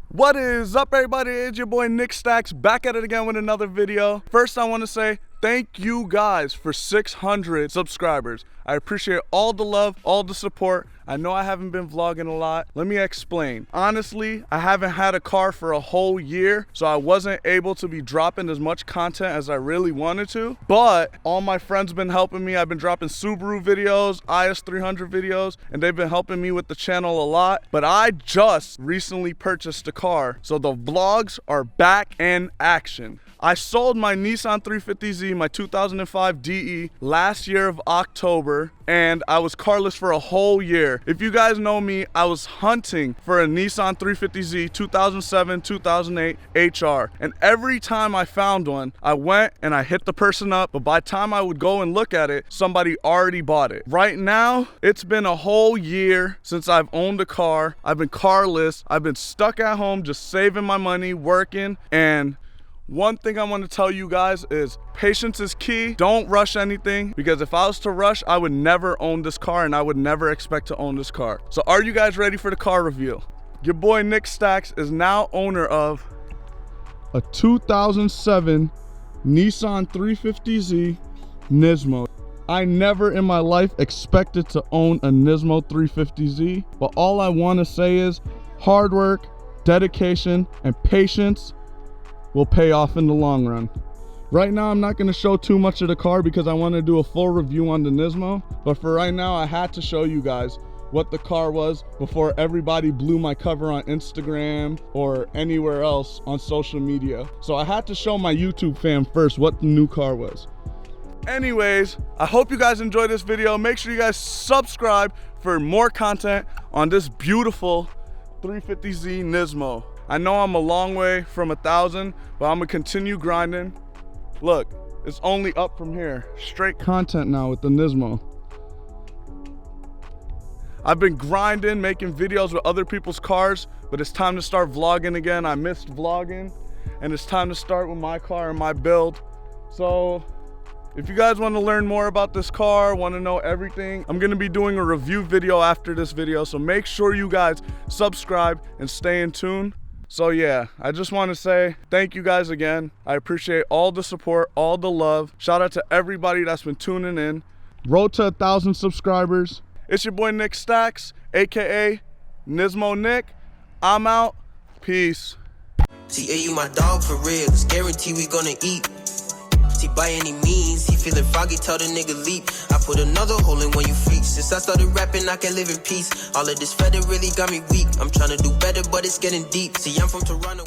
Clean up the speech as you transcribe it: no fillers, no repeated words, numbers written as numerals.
What is up, everybody? It's your boy Nick Stacks back at it again with another video. First, I want to say thank you guys for 600 subscribers. I appreciate all the love, all the support. I know I haven't been vlogging a lot. Let me explain. Honestly, I haven't had a car for a whole year, so I wasn't able to be dropping as much content as I really wanted to. But all my friends been helping me. I've been dropping Subaru videos, IS300 videos, and they've been helping me with the channel a lot. But I just recently purchased a car, so the vlogs are back in action. I sold my Nissan 350Z, my 2005 DE, last year of October, and I was carless for a whole year. If you guys know me, I was hunting for a Nissan 350Z 2007, 2008 HR, and every time I found one, I went and I hit the person up, but by the time I would go and look at it, somebody already bought it. Right now, it's been a whole year since I've owned a car. I've been carless. I've been stuck at home just saving my money, working, and one thing I want to tell you guys is patience is key. Don't rush anything, because if I was to rush, I would never own this car and I would never expect to own this car. So are you guys ready for the car review? Your boy Nick Stacks is now owner of a 2007 Nissan 350Z Nismo. I never in my life expected to own a Nismo 350Z, but all I want to say is hard work, dedication, and patience will pay off in the long run. Right now, I'm not going to show too much of the car because I want to do a full review on the Nismo. But for right now, I had to show you guys what the car was before everybody blew my cover on Instagram or anywhere else on social media. So I had to show my YouTube fam first what the new car was. Anyways, I hope you guys enjoyed this video. Make sure you guys subscribe for more content on this beautiful 350Z Nismo. I know I'm a long way from 1,000, but I'm gonna continue grinding. Look, it's only up from here. Straight content now with the Nismo. I've been grinding, making videos with other people's cars, but it's time to start vlogging again. I missed vlogging, and it's time to start with my car and my build. So if you guys want to learn more about this car, want to know everything, I'm going to be doing a review video after this video, so make sure you guys subscribe and stay in tune. So yeah, I just want to say thank you guys again. I appreciate all the support, all the love. Shout out to everybody that's been tuning in. Road to 1,000 subscribers. It's your boy Nick Stacks, aka Nismo Nick. I'm out. Peace. See, you my dog for real. It's guaranteed we gonna eat. See, by any means, he feeling foggy, tell the nigga leap. I put another hole in when you freak. Since I started rapping, I can live in peace. All of this feather really got me weak. I'm trying to do better, but it's getting deep. See, I'm from Toronto.